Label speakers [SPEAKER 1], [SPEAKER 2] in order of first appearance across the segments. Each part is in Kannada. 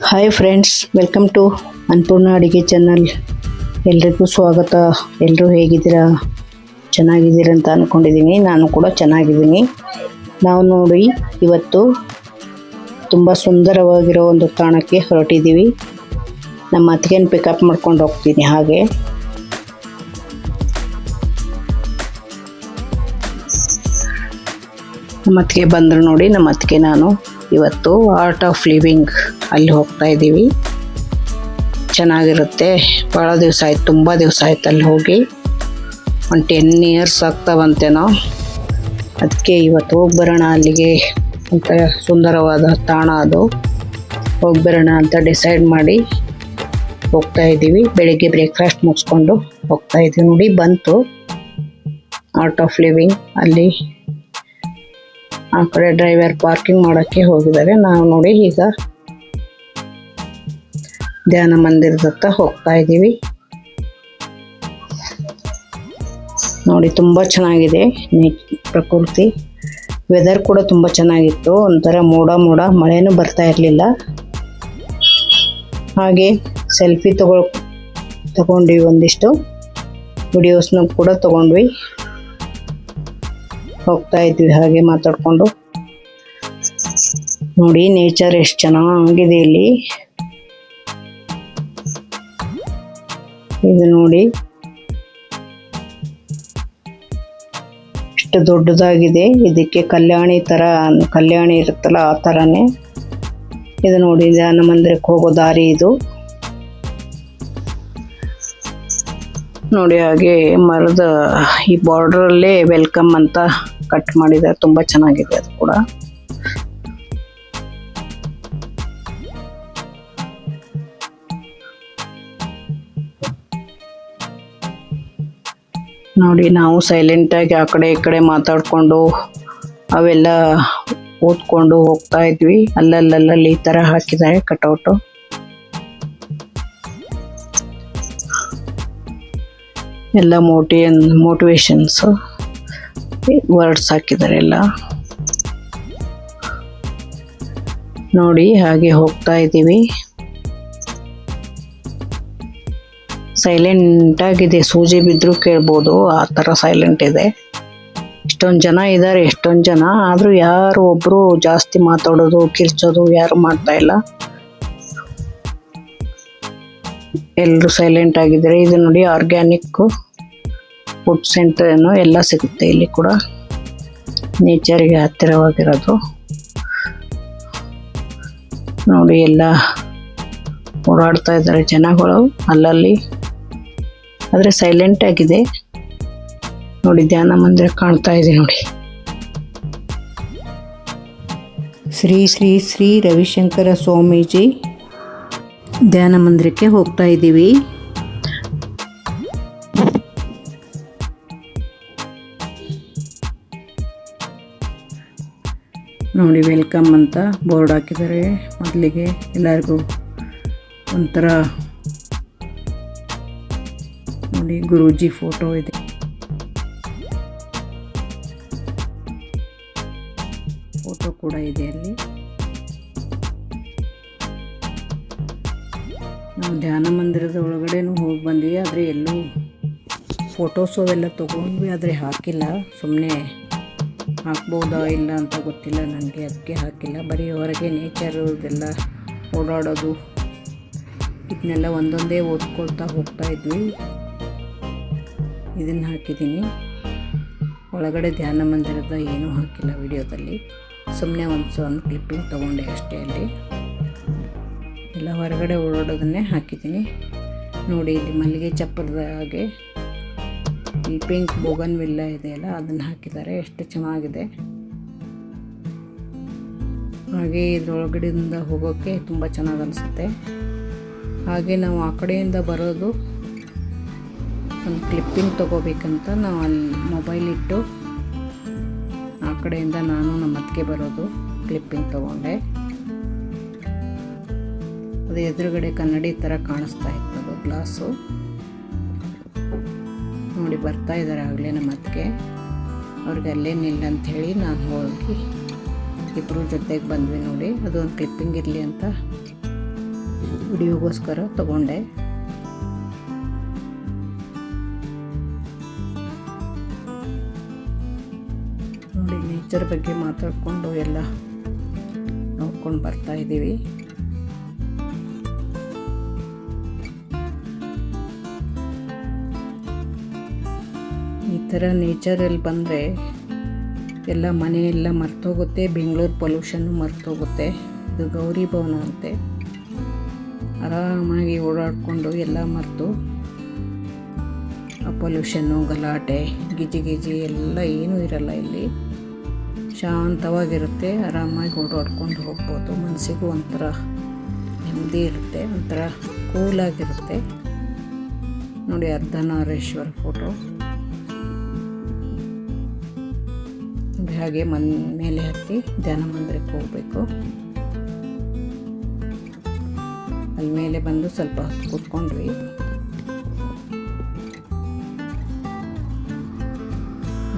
[SPEAKER 1] Hi friends, welcome to Annapurna ಅಡುಗೆ ಚಾನಲ್. ಎಲ್ರಿಗೂ ಸ್ವಾಗತ. ಎಲ್ಲರೂ ಹೇಗಿದ್ದೀರಾ? ಚೆನ್ನಾಗಿದ್ದೀರಾ ಅಂತ ಅಂದ್ಕೊಂಡಿದ್ದೀನಿ. ನಾನು ಕೂಡ ಚೆನ್ನಾಗಿದ್ದೀನಿ. ನಾವು ನೋಡಿ ಇವತ್ತು ತುಂಬ ಸುಂದರವಾಗಿರೋ ಒಂದು ತಾಣಕ್ಕೆ ಹೊರಟಿದ್ದೀವಿ. ನಮ್ಮ ಅತ್ತಿಗೆನ ಪಿಕಪ್ ಮಾಡ್ಕೊಂಡು ಹೋಗ್ತೀನಿ. ಹಾಗೆ ನಮ್ಮ ಅತ್ತಿಗೆ ಬಂದರು ನೋಡಿ. ನಮ್ಮ ಅತ್ತಿಗೆ ನಾನು ಇವತ್ತು ಆರ್ಟ್ ಆಫ್ ಲಿವಿಂಗ್ ಅಲ್ಲಿ ಹೋಗ್ತಾ ಇದ್ದೀವಿ. ಚೆನ್ನಾಗಿರುತ್ತೆ. ಭಾಳ ದಿವಸ ಆಯ್ತು, ತುಂಬ ದಿವಸ ಆಯ್ತು ಅಲ್ಲಿ ಹೋಗಿ. ಒಂದು 10 years ಆಗ್ತಾ ಬಂತೇನೋ. ಅದಕ್ಕೆ ಇವತ್ತು ಹೋಗಿ ಬರೋಣ ಅಲ್ಲಿಗೆ ಅಂತ. ಸುಂದರವಾದ ತಾಣ ಅದು. ಹೋಗಿ ಬರೋಣ ಅಂತ ಡಿಸೈಡ್ ಮಾಡಿ ಹೋಗ್ತಾ ಇದ್ದೀವಿ. ಬೆಳಿಗ್ಗೆ ಬ್ರೇಕ್ಫಾಸ್ಟ್ ಮುಗಿಸ್ಕೊಂಡು ಹೋಗ್ತಾ ಇದ್ದೀವಿ. ನೋಡಿ ಬಂತು ಆರ್ಟ್ ಆಫ್ ಲಿವಿಂಗ್. ಅಲ್ಲಿ ಆ ಕಡೆ ಡ್ರೈವರ್ ಪಾರ್ಕಿಂಗ್ ಮಾಡೋಕ್ಕೆ ಹೋಗಿದ್ದಾರೆ. ನಾವು ನೋಡಿ ಈಗ ಧ್ಯಾನ ಮಂದಿರದತ್ತ ಹೋಗ್ತಾ ಇದ್ದೀವಿ. ನೋಡಿ ತುಂಬ ಚೆನ್ನಾಗಿದೆ ಪ್ರಕೃತಿ. ವೆದರ್ ಕೂಡ ತುಂಬ ಚೆನ್ನಾಗಿತ್ತು. ಒಂಥರ ಮೋಡ ಮಳೆನೂ ಬರ್ತಾ ಇರಲಿಲ್ಲ. ಹಾಗೆ ಸೆಲ್ಫಿ ತಗೊಂಡ್ವಿ. ಒಂದಿಷ್ಟು ವಿಡಿಯೋಸ್ನ ಕೂಡ ತಗೊಂಡ್ವಿ. ಹೋಗ್ತಾ ಇದ್ವಿ ಹಾಗೆ ಮಾತಾಡಿಕೊಂಡು. ನೋಡಿ ನೇಚರ್ ಎಷ್ಟು ಚೆನ್ನಾಗಿದೆ ಇಲ್ಲಿ. ಇದು ನೋಡಿ ಎಷ್ಟು ದೊಡ್ಡದಾಗಿದೆ. ಇದಕ್ಕೆ ಕಲ್ಯಾಣಿ ಇರುತ್ತಲ್ಲ ಆ ಥರನೇ ಇದು. ನೋಡಿ ಧ್ಯಾನ ಮಂದಿರಕ್ಕೆ ಹೋಗೋ ದಾರಿ ಇದು. ನೋಡಿ ಹಾಗೆ ಮರದ ಈ ಬಾರ್ಡ್ರಲ್ಲೇ ವೆಲ್ಕಮ್ ಅಂತ ಕಟ್ ಮಾಡಿದ್ದಾರೆ. ತುಂಬ ಚೆನ್ನಾಗಿದೆ ಅದು ಕೂಡ. ನೋಡಿ ನಾವು ಸೈಲೆಂಟಾಗಿ ಆ ಕಡೆ ಈ ಕಡೆ ಮಾತಾಡಿಕೊಂಡು ಅವೆಲ್ಲ ಓದ್ಕೊಂಡು ಹೋಗ್ತಾ ಇದ್ವಿ. ಅಲ್ಲಲ್ಲಿ ಈ ಥರ ಹಾಕಿದ್ದಾರೆ ಕಟೌಟು. ಎಲ್ಲ ಮೋಟಿವೇಶನ್ಸು ವರ್ಡ್ಸ್ ಹಾಕಿದ್ದಾರೆ ಎಲ್ಲ. ನೋಡಿ ಹಾಗೆ ಹೋಗ್ತಾ ಇದ್ದೀವಿ. ಸೈಲೆಂಟ್ ಆಗಿದೆ. ಸೂಜಿ ಬಿದ್ದರೂ ಕೇಳ್ಬೋದು, ಆ ಥರ ಸೈಲೆಂಟ್ ಇದೆ. ಎಷ್ಟೊಂದು ಜನ ಆದರೂ ಯಾರು ಒಬ್ಬರು ಜಾಸ್ತಿ ಮಾತಾಡೋದು ಕಿರ್ಚೋದು ಯಾರು ಮಾಡ್ತಾ ಇಲ್ಲ. ಎಲ್ಲರೂ ಸೈಲೆಂಟ್ ಆಗಿದ್ದಾರೆ. ಇದು ನೋಡಿ ಆರ್ಗ್ಯಾನಿಕ್ ಫುಡ್ ಸೆಂಟರ್ ಏನೋ ಎಲ್ಲ ಸಿಗುತ್ತೆ ಇಲ್ಲಿ ಕೂಡ. ನೇಚರ್ಗೆ ಹತ್ತಿರವಾಗಿರೋದು. ನೋಡಿ ಎಲ್ಲ ಓಡಾಡ್ತಾ ಇದ್ದಾರೆ ಜನಗಳು ಅಲ್ಲಲ್ಲಿ. ಆದರೆ ಸೈಲೆಂಟ್ ಆಗಿದೆ. ನೋಡಿ ಧ್ಯಾನ ಮಂದಿರ ಕಾಣ್ತಾ ಇದೆ ನೋಡಿ. ಶ್ರೀ ಶ್ರೀ ಶ್ರೀ ರವಿಶಂಕರ ಸ್ವಾಮೀಜಿ ಧ್ಯಾನ ಮಂದಿರಕ್ಕೆ ಹೋಗ್ತಾ ಇದ್ದೀವಿ. ನೋಡಿ ವೆಲ್ಕಮ್ ಅಂತ ಬೋರ್ಡ್ ಹಾಕಿದ್ದಾರೆ. ಮೊದಲಿಗೆ ಎಲ್ಲರಿಗೂ ಒಂಥರ ನೋಡಿ ಗುರೂಜಿ ಫೋಟೋ ಇದೆ. ಫೋಟೋ ಕೂಡ ಇದೆ ಅಲ್ಲಿ. ನಾವು ಧ್ಯಾನ ಮಂದಿರದ ಒಳಗಡೆನೂ ಹೋಗಿ ಬಂದ್ವಿ. ಆದರೆ ಎಲ್ಲೂ ಫೋಟೋಸು ಅವೆಲ್ಲ ತೊಗೊಂಡ್ವಿ, ಆದರೆ ಹಾಕಿಲ್ಲ. ಸುಮ್ಮನೆ ಹಾಕ್ಬೋದಾ ಇಲ್ಲ ಅಂತ ಗೊತ್ತಿಲ್ಲ ನನಗೆ, ಅದಕ್ಕೆ ಹಾಕಿಲ್ಲ. ಬರೀ ಹೊರಗೆ ನೇಚರು ಇದೆಲ್ಲ ಓಡಾಡೋದು ಇದನ್ನೆಲ್ಲ ಒಂದೊಂದೇ ಓದ್ಕೊಳ್ತಾ ಹೋಗ್ತಾ ಇದ್ವಿ. ಇದನ್ನು ಹಾಕಿದ್ದೀನಿ. ಒಳಗಡೆ ಧ್ಯಾನ ಮಂದಿರದ ಏನೂ ಹಾಕಿಲ್ಲ ವಿಡಿಯೋದಲ್ಲಿ. ಸುಮ್ಮನೆ ಒಂದು ಕ್ಲಿಪ್ಪಿಂಗ್ ತೊಗೊಂಡೆ ಅಷ್ಟೇ. ಅಲ್ಲಿ ಎಲ್ಲ ಹೊರಗಡೆ ಓಡಾಡೋದನ್ನೇ ಹಾಕಿದ್ದೀನಿ. ನೋಡಿ ಇಲ್ಲಿ ಮಲ್ಲಿಗೆ ಚಪ್ಪರದ ಹಾಗೆ ಈ ಪಿಂಕ್ ಬೋಗನ್ವಿಲ್ಲ ಇದೆಯಲ್ಲ ಅದನ್ನು ಹಾಕಿದ್ದಾರೆ. ಎಷ್ಟು ಚೆನ್ನಾಗಿದೆ. ಹಾಗೆ ಇದರೊಳಗಡೆಯಿಂದ ಹೋಗೋಕ್ಕೆ ತುಂಬ ಚೆನ್ನಾಗಿ ಅನಿಸುತ್ತೆ. ಹಾಗೆ ನಾವು ಆ ಕಡೆಯಿಂದ ಬರೋದು ಒಂದು ಕ್ಲಿಪ್ಪಿಂಗ್ ತೊಗೋಬೇಕಂತ ನಾವು ಅಲ್ಲಿ ಮೊಬೈಲ್ ಇಟ್ಟು ಆ ಕಡೆಯಿಂದ ನಾನು ನಮ್ಮ ಅತ್ತಿಗೆ ಬರೋದು ಕ್ಲಿಪ್ಪಿಂಗ್ ತೊಗೊಂಡೆ. ಅದು ಎದುರುಗಡೆ ಕನ್ನಡಿ ಥರ ಕಾಣಿಸ್ತಾ ಇತ್ತು ಅದು ಗ್ಲಾಸು. ನೋಡಿ ಬರ್ತಾ ಇದ್ದಾರೆ ಆಗಲೇ ನಮ್ಮ ಅತ್ತಿಗೆ. ಅವ್ರಿಗೆ ಅಲ್ಲೇ ನಿಲ್ಲ ಅಂಥೇಳಿ ನಾನು ಹೋಗಿ ಇಬ್ಬರು ಜೊತೆಗೆ ಬಂದ್ವಿ. ನೋಡಿ ಅದು ಒಂದು ಕ್ಲಿಪ್ಪಿಂಗ್ ಇರಲಿ ಅಂತ ವಿಡಿಯೋಗೋಸ್ಕರ ತಗೊಂಡೆ. ನೋಡಿ, ನೇಚರ್ ಬಗ್ಗೆ ಮಾತಾಡಿಕೊಂಡು ಎಲ್ಲ ನೋಡ್ಕೊಂಡು ಬರ್ತಾ ಇದ್ದೀವಿ. ಈ ಥರ ನೇಚರಲ್ಲಿ ಬಂದರೆ ಎಲ್ಲ ಮನೆಯೆಲ್ಲ ಮರ್ತೋಗುತ್ತೆ. ಬೆಂಗಳೂರು ಪೊಲ್ಯೂಷನ್ನು ಮರ್ತೋಗುತ್ತೆ. ಇದು ಗೌರಿ ಭವನ ಅಂತೆ. ಆರಾಮಾಗಿ ಓಡಾಡಿಕೊಂಡು ಎಲ್ಲ ಮರೆತು ಆ ಪೊಲ್ಯೂಷನ್ನು, ಗಲಾಟೆ, ಗಿಜಿ ಎಲ್ಲ ಏನೂ ಇರಲ್ಲ. ಇಲ್ಲಿ ಶಾಂತವಾಗಿರುತ್ತೆ. ಆರಾಮಾಗಿ ಓಡಾಡ್ಕೊಂಡು ಹೋಗ್ಬೋದು. ಮನಸ್ಸಿಗೂ ಒಂಥರ ನೆಮ್ಮದಿ ಇರುತ್ತೆ, ಒಂಥರ ಕೂಲಾಗಿರುತ್ತೆ. ನೋಡಿ, ಅರ್ಧನಾರೀಶ್ವರ ಫೋಟೋ. ಹಾಗೆ ಮೇಲೆ ಹತ್ತಿ ಧ್ಯಾನ ಮಂದಿರಕ್ಕೆ ಹೋಗಬೇಕು. ಅಲ್ಲಿ ಮೇಲೆ ಬಂದು ಸ್ವಲ್ಪ ಹೊತ್ತು ಕೂತ್ಕೊಂಡ್ವಿ.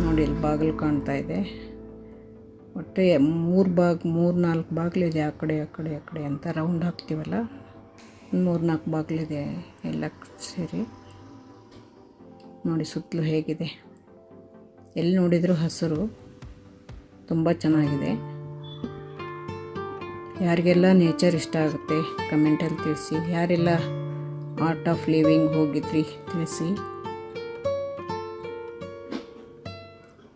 [SPEAKER 1] ನೋಡಿ, ಇಲ್ಲಿ ಬಾಗಿಲು ಕಾಣ್ತಾ ಇದೆ. ಒಟ್ಟು 3-4 ಬಾಗಿಲಿದೆ. ಆ ಕಡೆ ಅಂತ ರೌಂಡ್ ಹಾಕ್ತೀವಲ್ಲ, 3-4 ಬಾಗಿಲಿದೆ ಎಲ್ಲ ಸೇರಿ. ನೋಡಿ ಸುತ್ತಲೂ ಹೇಗಿದೆ. ಎಲ್ಲಿ ನೋಡಿದರೂ ಹಸಿರು, ತುಂಬ ಚೆನ್ನಾಗಿದೆ. ಯಾರಿಗೆಲ್ಲ ನೇಚರ್ ಇಷ್ಟ ಆಗುತ್ತೆ ಕಮೆಂಟಲ್ಲಿ ತಿಳಿಸಿ. ಯಾರೆಲ್ಲ ಆರ್ಟ್ ಆಫ್ ಲಿವಿಂಗ್ ಹೋಗಿದ್ರಿ ತಿಳಿಸಿ.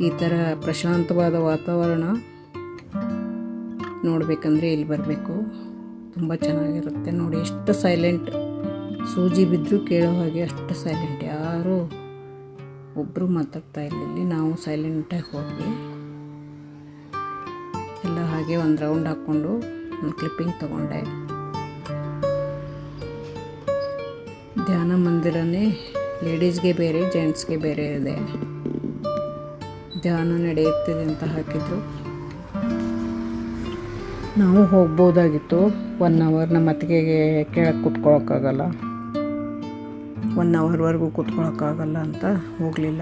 [SPEAKER 1] ಈ ಥರ ಪ್ರಶಾಂತವಾದ ವಾತಾವರಣ ನೋಡಬೇಕಂದ್ರೆ ಇಲ್ಲಿ ಬರಬೇಕು. ತುಂಬ ಚೆನ್ನಾಗಿರುತ್ತೆ. ನೋಡಿ ಎಷ್ಟು ಸೈಲೆಂಟ್. ಸೂಜಿ ಬಿದ್ದರೂ ಕೇಳೋ ಹಾಗೆ ಅಷ್ಟು ಸೈಲೆಂಟ್. ಯಾರೂ ಒಬ್ಬರು ಮಾತಾಡ್ತಾ ಇಲ್ಲ ಇಲ್ಲಿ. ನಾವು ಸೈಲೆಂಟಾಗಿ ಹೋದ್ವಿ. ಎಲ್ಲ ಹಾಗೆ ಒಂದು ರೌಂಡ್ ಹಾಕ್ಕೊಂಡು ಒಂದು ಕ್ಲಿಪ್ಪಿಂಗ್ ತಗೊಂಡೆ. ಧ್ಯಾನ ಮಂದಿರನೇ ಲೇಡೀಸ್ಗೆ ಬೇರೆ, ಜೆಂಟ್ಸ್ಗೆ ಬೇರೆ ಇದೆ. ಧ್ಯಾನ ನಡೆಯುತ್ತಿದೆ ಅಂತ ಹಾಕಿದ್ರು. ನಾವು ಹೋಗ್ಬೋದಾಗಿತ್ತು. 1 ಅವರ್ ನಮ್ಮ ಅತ್ತಿಗೆಗೆ ಕೆಳಗೆ ಕೂತ್ಕೊಳ್ಳೋಕ್ಕಾಗಲ್ಲ, 1 ಅವರ್ವರೆಗೂ ಕೂತ್ಕೊಳ್ಳೋಕ್ಕಾಗಲ್ಲ ಅಂತ ಹೋಗಲಿಲ್ಲ.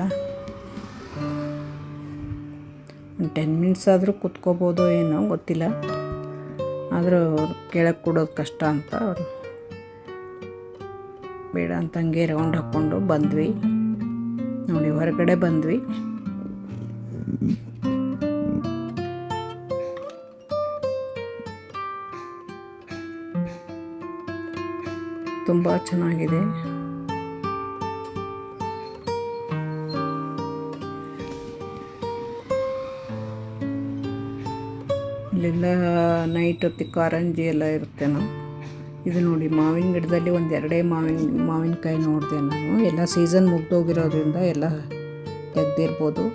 [SPEAKER 1] 10 ಮಿನಿಟ್ಸ್ ಆದರೂ ಕೂತ್ಕೋಬೋದು ಏನೋ ಗೊತ್ತಿಲ್ಲ. ಆದರೂ ಅವ್ರು ಕೆಳಗೆ ಕೊಡೋದು ಕಷ್ಟ ಅಂತ ಅವರು ಬೇಡ ಅಂತ ಹಂಗೆ ರೌಂಡ್ ಹಾಕ್ಕೊಂಡು ಬಂದ್ವಿ. ನೋಡಿ, ಹೊರಗಡೆ ಬಂದ್ವಿ. ತುಂಬ ಚೆನ್ನಾಗಿದೆ. ಇಲ್ಲೆಲ್ಲ ನೈಟ್ ಹೊತ್ತಿಗೆ ಕಾರಂಜಿ ಎಲ್ಲ ಇರುತ್ತೇನೋ. ಇದು ನೋಡಿ, ಮಾವಿನ ಗಿಡದಲ್ಲಿ 1-2 ಮಾವಿನಕಾಯಿ ನೋಡಿದೆ ನಾನು. ಎಲ್ಲ ಸೀಸನ್ ಮುಗ್ದೋಗಿರೋದ್ರಿಂದ ಎಲ್ಲ ತೆಗ್ದಿರ್ಬೋದು.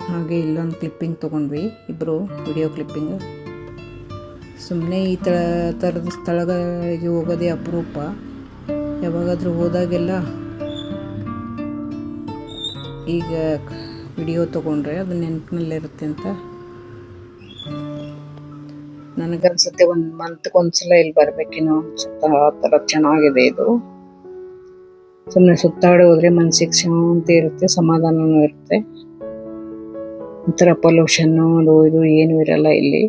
[SPEAKER 1] ಹಾಗೆ ಇಲ್ಲೊಂದು ಕ್ಲಿಪ್ಪಿಂಗ್ ತೊಗೊಂಡ್ವಿ ಇಬ್ಬರು, ವಿಡಿಯೋ ಕ್ಲಿಪ್ಪಿಂಗ್. ಸುಮ್ಮನೆ ಈ ಥರದ ಸ್ಥಳಗಳಿಗೆ ಹೋಗೋದೇ ಅಪರೂಪ. ಯಾವಾಗಾದರೂ ಹೋದಾಗೆಲ್ಲ ಈಗ ವಿಡಿಯೋ ತೊಗೊಂಡ್ರೆ ಅದು ನೆನಪಿನಲ್ಲಿರುತ್ತೆ ಅಂತ ನನಗನ್ಸುತ್ತೆ. 1 ಮಂತ್ಗೆ ಒಂದ್ಸಲ ಇಲ್ಲಿ ಬರಬೇಕೇನೋ ಅನ್ಸುತ್ತೆ. ಆ ಥರ ಚೆನ್ನಾಗಿದೆ ಇದು. ಸುಮ್ಮನೆ ಸುತ್ತಾಡಿ ಹೋದರೆ ಮನಸ್ಸಿಗೆ ಶಾಂತಿ ಇರುತ್ತೆ, ಸಮಾಧಾನವೂ ಇರುತ್ತೆ. ಒಂಥರ ಪೊಲ್ಯೂಷನ್ನು ಅದು ಇದು ಏನೂ ಇರಲ್ಲ ಇಲ್ಲಿ.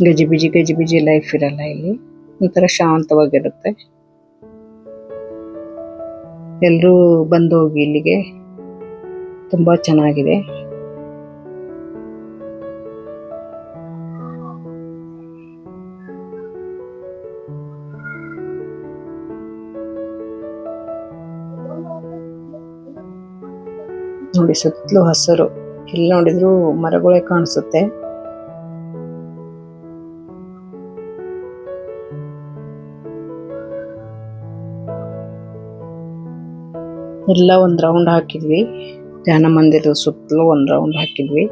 [SPEAKER 1] ಗಜಿಬಿಜಿ ಲೈಫ್ ಇರಲ್ಲ ಇಲ್ಲಿ. ಒಂಥರ ಶಾಂತವಾಗಿರುತ್ತೆ. ಎಲ್ಲರೂ ಬಂದು ಹೋಗಿ ಇಲ್ಲಿಗೆ. ತುಂಬ ಚೆನ್ನಾಗಿದೆ. ನೋಡಿ, ಸುತ್ತಲೂ ಹಸಿರು. ಎಲ್ಲಿ ನೋಡಿದ್ರು ಮರಗಳೇ ಕಾಣಿಸುತ್ತೆ. ಎಲ್ಲ ಒಂದು ರೌಂಡ್ ಹಾಕಿದ್ವಿ. ಧ್ಯಾನ ಮಂದಿರದ ಸುತ್ತಲೂ ಒಂದು ರೌಂಡ್ ಹಾಕಿದ್ವಿ.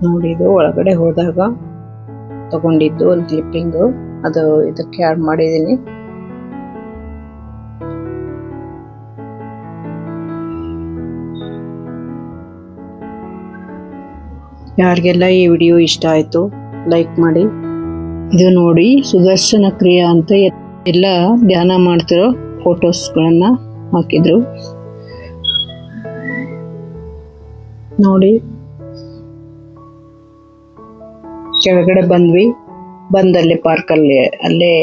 [SPEAKER 1] ನೋಡಿ, ಇದು ಒಳಗಡೆ ಹೋದಾಗ ತಗೊಂಡಿದ್ದು ಒಂದು ಕ್ಲಿಪ್ಪಿಂಗು. ಅದು ಇದಕ್ಕೆ ಆಡ್ ಮಾಡಿದ್ದೀನಿ. ಯಾರಿಗೆಲ್ಲ ಈ ವಿಡಿಯೋ ಇಷ್ಟ ಆಯಿತು ಲೈಕ್ ಮಾಡಿ. ಇದು ನೋಡಿ ಸುದರ್ಶನ ಕ್ರಿಯಾ ಅಂತ ಎಲ್ಲ ಧ್ಯಾನ ಮಾಡ್ತಿರೋ ಫೋಟೋಸ್ಗಳನ್ನು ಹಾಕಿದ್ರು ನೋಡಿ. ಕೆಳಗಡೆ ಬಂದ್ವಿ, ಬಂದಲ್ಲಿ ಪಾರ್ಕಲ್ಲಿ ಅಲ್ಲೇ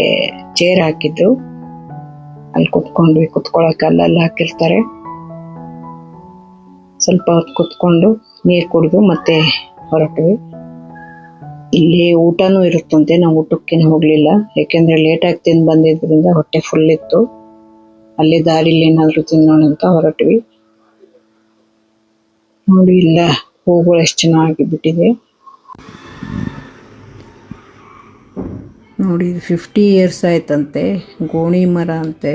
[SPEAKER 1] ಚೇರ್ ಹಾಕಿದ್ರು, ಅಲ್ಲಿ ಕುತ್ಕೊಂಡ್ವಿ. ಕುತ್ಕೊಳ್ಳೋಕೆ ಅಲ್ಲೆಲ್ಲ ಹಾಕಿರ್ತಾರೆ. ಸ್ವಲ್ಪ ಹೊತ್ತು ಕುತ್ಕೊಂಡು ನೀರು ಕುಡಿದು ಮತ್ತೆ ಹೊರಟ್ವಿ. ಇಲ್ಲಿ ಊಟನೂ ಇರುತ್ತಂತೆ. ನಾವು ಊಟಕ್ಕೇನು ಹೋಗಲಿಲ್ಲ, ಯಾಕೆಂದರೆ ಲೇಟಾಗಿ ತಿಂದು ಬಂದಿದ್ದರಿಂದ ಹೊಟ್ಟೆ ಫುಲ್ ಇತ್ತು. ಅಲ್ಲೇ ದಾರಿಲಿ ಏನಾದರೂ ತಿನ್ನೋಣ ಅಂತ ಹೊರಟ್ವಿ. ನೋಡಿ ಇಲ್ಲ ಹೂಗಳು ಎಷ್ಟು ಚೆನ್ನಾಗಿ ಬಿಟ್ಟಿದೆ ನೋಡಿ. 50 years ಆಯ್ತಂತೆ. ಗೋಣಿ ಮರ ಅಂತೆ.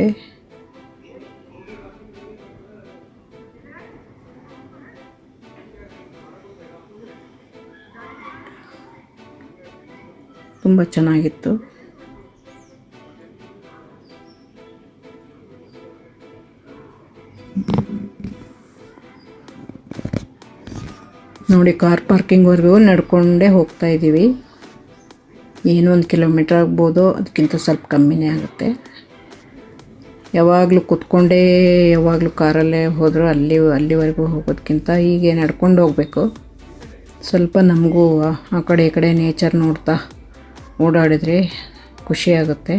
[SPEAKER 1] ತುಂಬ ಚೆನ್ನಾಗಿತ್ತು. ನೋಡಿ ಕಾರ್ ಪಾರ್ಕಿಂಗ್ವರೆಗೂ ನಡ್ಕೊಂಡೇ ಹೋಗ್ತಾ ಇದ್ದೀವಿ. ಏನೋ 1 ಕಿಲೋಮೀಟ್ರ್ ಆಗ್ಬೋದು, ಅದಕ್ಕಿಂತ ಸ್ವಲ್ಪ ಕಮ್ಮಿನೇ ಆಗುತ್ತೆ. ಯಾವಾಗಲೂ ಕುತ್ಕೊಂಡೇ ಯಾವಾಗಲೂ ಕಾರಲ್ಲೇ ಹೋದರೂ ಅಲ್ಲಿವರೆಗೂ ಹೋಗೋದಕ್ಕಿಂತ ಹೀಗೆ ನಡ್ಕೊಂಡು ಹೋಗಬೇಕು. ಸ್ವಲ್ಪ ನಮಗೂ ಆ ಕಡೆ ಈ ಕಡೆ ನೇಚರ್ ನೋಡ್ತಾ ಓಡಾಡಿದ್ರೆ ಖುಷಿಯಾಗುತ್ತೆ.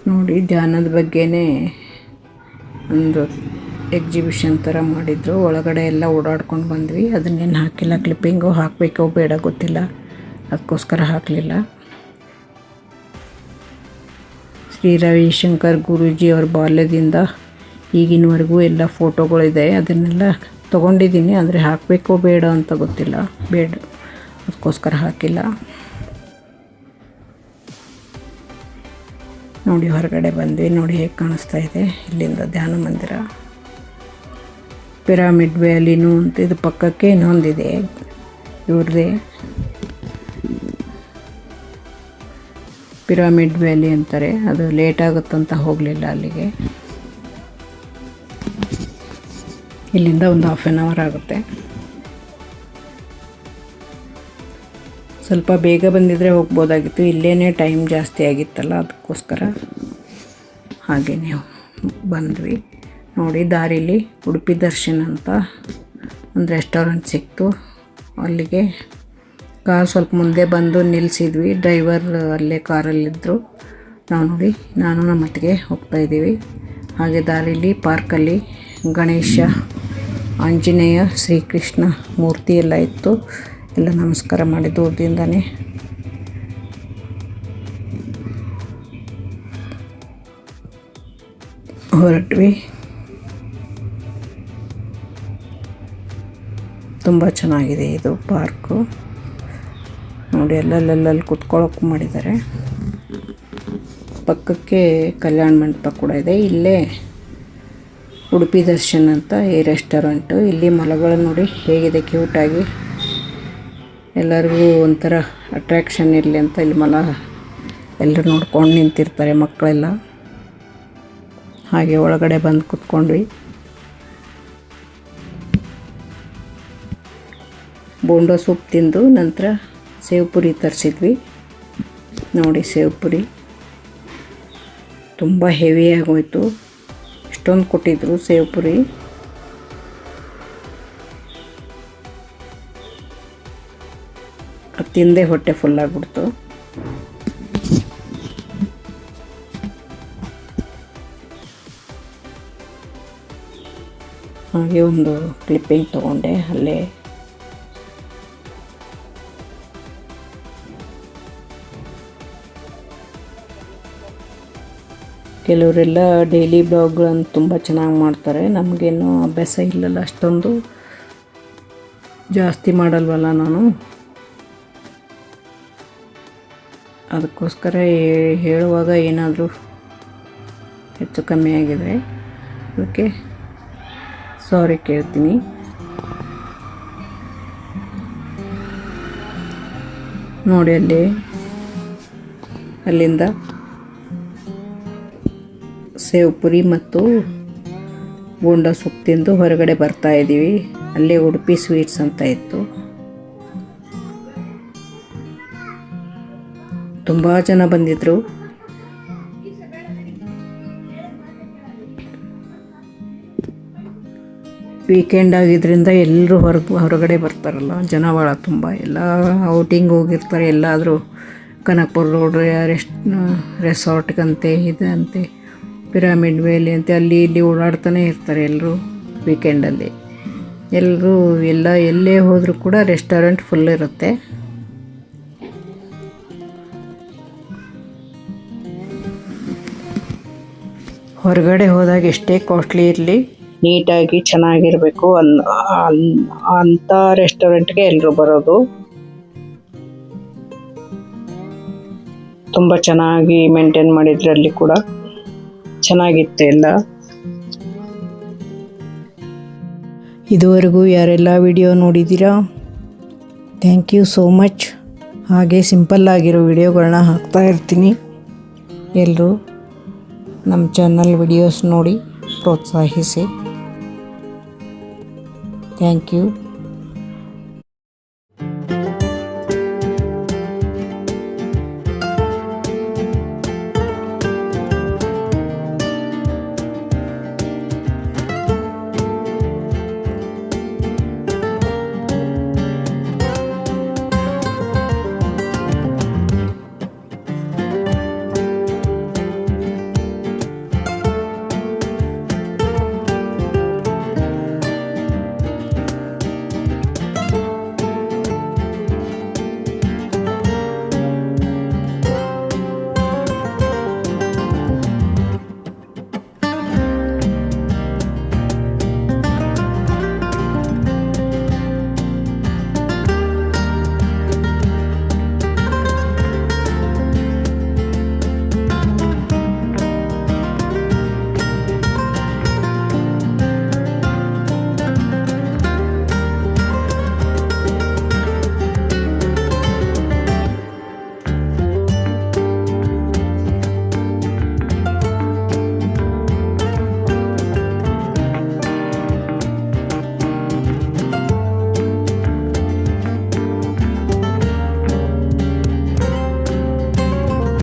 [SPEAKER 1] ನೋಡಿ ಧ್ಯಾನದ ಬಗ್ಗೆನೇ ಒಂದು ಎಕ್ಸಿಬಿಷನ್ ಥರ ಮಾಡಿದ್ರು. ಒಳಗಡೆ ಎಲ್ಲ ಓಡಾಡ್ಕೊಂಡು ಬಂದ್ವಿ. ಅದನ್ನೇನು ಹಾಕಿಲ್ಲ, ಕ್ಲಿಪ್ಪಿಂಗು ಹಾಕಬೇಕೋ ಬೇಡ ಗೊತ್ತಿಲ್ಲ, ಅದಕ್ಕೋಸ್ಕರ ಹಾಕಲಿಲ್ಲ. ಶ್ರೀ ರವಿಶಂಕರ್ ಗುರೂಜಿ ಅವ್ರ ಬಾಲ್ಯದಿಂದ ಈಗಿನವರೆಗೂ ಎಲ್ಲ ಫೋಟೋಗಳಿದೆ. ಅದನ್ನೆಲ್ಲ ತೊಗೊಂಡಿದ್ದೀನಿ, ಆದರೆ ಹಾಕಬೇಕೋ ಬೇಡ ಅಂತ ಗೊತ್ತಿಲ್ಲ, ಬೇಡ ಅದಕ್ಕೋಸ್ಕರ ಹಾಕಿಲ್ಲ. ನೋಡಿ ಹೊರಗಡೆ ಬಂದ್ವಿ. ನೋಡಿ ಹೇಗೆ ಕಾಣಿಸ್ತಾ ಇದೆ ಇಲ್ಲಿಂದ ಧ್ಯಾನ ಮಂದಿರ. ಪಿರಾಮಿಡ್ ವ್ಯಾಲಿನೂ ಅಂತ ಇದು ಪಕ್ಕಕ್ಕೆ ಇನ್ನೊಂದಿದೆ ಇವ್ರದ್ದೇ, ಪಿರಾಮಿಡ್ ವ್ಯಾಲಿ ಅಂತಾರೆ. ಅದು ಲೇಟ್ ಆಗುತ್ತಂತ ಹೋಗಲಿಲ್ಲ ಅಲ್ಲಿಗೆ. ಇಲ್ಲಿಂದ ಒಂದು 1/2 hour ಆಗುತ್ತೆ. ಸ್ವಲ್ಪ ಬೇಗ ಬಂದಿದ್ದರೆ ಹೋಗ್ಬೋದಾಗಿತ್ತು, ಇಲ್ಲೇ ಟೈಮ್ ಜಾಸ್ತಿ ಆಗಿತ್ತಲ್ಲ, ಅದಕ್ಕೋಸ್ಕರ ಹಾಗೆ ನೀವು ಬಂದ್ವಿ. ನೋಡಿ ದಾರಿಲಿ ಉಡುಪಿ ದರ್ಶನ್ ಅಂತ ಒಂದು ರೆಸ್ಟೋರೆಂಟ್ ಸಿಕ್ತು. ಅಲ್ಲಿಗೆ ಕಾರ್ ಸ್ವಲ್ಪ ಮುಂದೆ ಬಂದು ನಿಲ್ಲಿಸಿದ್ವಿ. ಡ್ರೈವರ್ ಅಲ್ಲೇ ಕಾರಲ್ಲಿದ್ದರು. ನೋಡಿ ನಾನು ನಮ್ಮ ಮಟ್ಟಿಗೆ ಹೋಗ್ತಾಯಿದ್ದೀವಿ. ಹಾಗೆ ದಾರಿಲಿ ಪಾರ್ಕಲ್ಲಿ ಗಣೇಶ, ಆಂಜನೇಯ, ಶ್ರೀಕೃಷ್ಣ ಮೂರ್ತಿ ಎಲ್ಲ ಇತ್ತು. ಎಲ್ಲ ನಮಸ್ಕಾರ ಮಾಡಿ ದೂರದಿಂದನೇ ಹೊರಟ್ವಿ. ತುಂಬ ಚೆನ್ನಾಗಿದೆ ಇದು ಪಾರ್ಕು. ನೋಡಿ ಅಲ್ಲಲ್ಲಿ ಕುತ್ಕೊಳ್ಳೋಕೆ ಮಾಡಿದ್ದಾರೆ. ಪಕ್ಕಕ್ಕೆ ಕಲ್ಯಾಣ ಮಂಟಪ ಕೂಡ ಇದೆ. ಇಲ್ಲೇ ಉಡುಪಿ ದರ್ಶನ್ ಅಂತ ಈ ರೆಸ್ಟೋರೆಂಟು. ಇಲ್ಲಿ ಮಲಗಳು ನೋಡಿ ಹೇಗಿದೆ ಕ್ಯೂಟಾಗಿ. ಎಲ್ಲರಿಗೂ ಒಂಥರ ಅಟ್ರ್ಯಾಕ್ಷನ್ ಇರಲಿ ಅಂತ ಇಲ್ಲಿ ಮಲ ಎಲ್ಲರೂ ನೋಡ್ಕೊಂಡು ನಿಂತಿರ್ತಾರೆ ಮಕ್ಕಳೆಲ್ಲ. ಹಾಗೆ ಒಳಗಡೆ ಬಂದು ಕುತ್ಕೊಂಡ್ವಿ. ಬೋಂಡೋ ಸೂಪ್ ತಿಂದು ನಂತರ ಸೇವ್ ಪುರಿ ತರಿಸಿದ್ವಿ. ನೋಡಿ ಸೇವ್ ಪುರಿ ತುಂಬ ಹೆವಿಯಾಗೋಯ್ತು. ಇಷ್ಟೊಂದು ಕೊಟ್ಟಿದ್ರು ಸೇವ್ ಪುರಿ. ಅದು ತಿಂದೇ ಹೊಟ್ಟೆ ಫುಲ್ಲಾಗ್ಬಿಡ್ತು. ಹಾಗೆ ಒಂದು ಕ್ಲಿಪ್ಪಿಂಗ್ ತೊಗೊಂಡೆ ಅಲ್ಲೇ. ಕೆಲವರೆಲ್ಲ ಡೈಲಿ ಬ್ಲಾಗ್ಗಳನ್ನು ತುಂಬ ಚೆನ್ನಾಗಿ ಮಾಡ್ತಾರೆ. ನಮಗೇನು ಅಭ್ಯಾಸ ಇಲ್ಲಲ್ಲ, ಅಷ್ಟೊಂದು ಜಾಸ್ತಿ ಮಾಡಲ್ವಲ್ಲ ನಾನು, ಅದಕ್ಕೋಸ್ಕರ ಹೇಳುವಾಗ ಏನಾದರೂ ಹೆಚ್ಚು ಕಮ್ಮಿ ಆಗಿದರೆ ಅದಕ್ಕೆ ಸಾರಿ ಕೇಳ್ತೀನಿ. ನೋಡಿ ಅಲ್ಲಿಂದ ಸೇವ್ ಪುರಿ ಮತ್ತು ಬೋಂಡ ಸೊಪ್ಪು ತಿಂದು ಹೊರಗಡೆ ಬರ್ತಾ ಇದ್ದೀವಿ. ಅಲ್ಲೇ ಉಡುಪಿ ಸ್ವೀಟ್ಸ್ ಅಂತ ಇತ್ತು. ತುಂಬ ಜನ ಬಂದಿದ್ದರು. ವೀಕೆಂಡ್ ಆಗಿದ್ದರಿಂದ ಎಲ್ಲರೂ ಹೊರಗಡೆ ಬರ್ತಾರಲ್ಲ, ಜನ ಭಾಳ ತುಂಬ. ಎಲ್ಲ ಔಟಿಂಗ್ ಹೋಗಿರ್ತಾರೆ, ಎಲ್ಲಾದರೂ ಕನಕಪುರ ರೋಡ್ ರೆಸಾರ್ಟ್ಗಂತೆ ಇದಂತೆ ಪಿರಾಮಿಡ್ ವ್ಯಾಲಿ ಅಂತೆ ಅಲ್ಲಿ ಇಲ್ಲಿ ಓಡಾಡ್ತಾನೆ ಇರ್ತಾರೆ ಎಲ್ಲರೂ ವೀಕೆಂಡಲ್ಲಿ. ಎಲ್ಲರೂ ಎಲ್ಲೇ ಹೋದರೂ ಕೂಡ ರೆಸ್ಟೋರೆಂಟ್ ಫುಲ್ ಇರುತ್ತೆ. ಹೊರಗಡೆ ಹೋದಾಗ ಎಷ್ಟೇ ಕಾಸ್ಟ್ಲಿ ಇರಲಿ, ನೀಟಾಗಿ ಚೆನ್ನಾಗಿರಬೇಕು ಅಂಥ ರೆಸ್ಟೋರೆಂಟ್ಗೆ ಎಲ್ಲರೂ ಬರೋದು. ತುಂಬ ಚೆನ್ನಾಗಿ ಮೇಂಟೈನ್ ಮಾಡಿದ್ರು, ಅಲ್ಲಿ ಕೂಡ ಚೆನ್ನಾಗಿತ್ತು ಎಲ್ಲ. ಇದುವರೆಗೂ ಯಾರೆಲ್ಲ ವಿಡಿಯೋ ನೋಡಿದ್ದೀರಾ, ಥ್ಯಾಂಕ್ ಯು ಸೋ ಮಚ್. ಹಾಗೆ ಸಿಂಪಲ್ ಆಗಿರೋ ವಿಡಿಯೋಗಳನ್ನ ಹಾಕ್ತಾ ಇರ್ತೀನಿ. ಎಲ್ಲರೂ ನಮ್ಮ ಚಾನಲ್ ವಿಡಿಯೋಸ್ ನೋಡಿ ಪ್ರೋತ್ಸಾಹಿಸಿ. Thank you.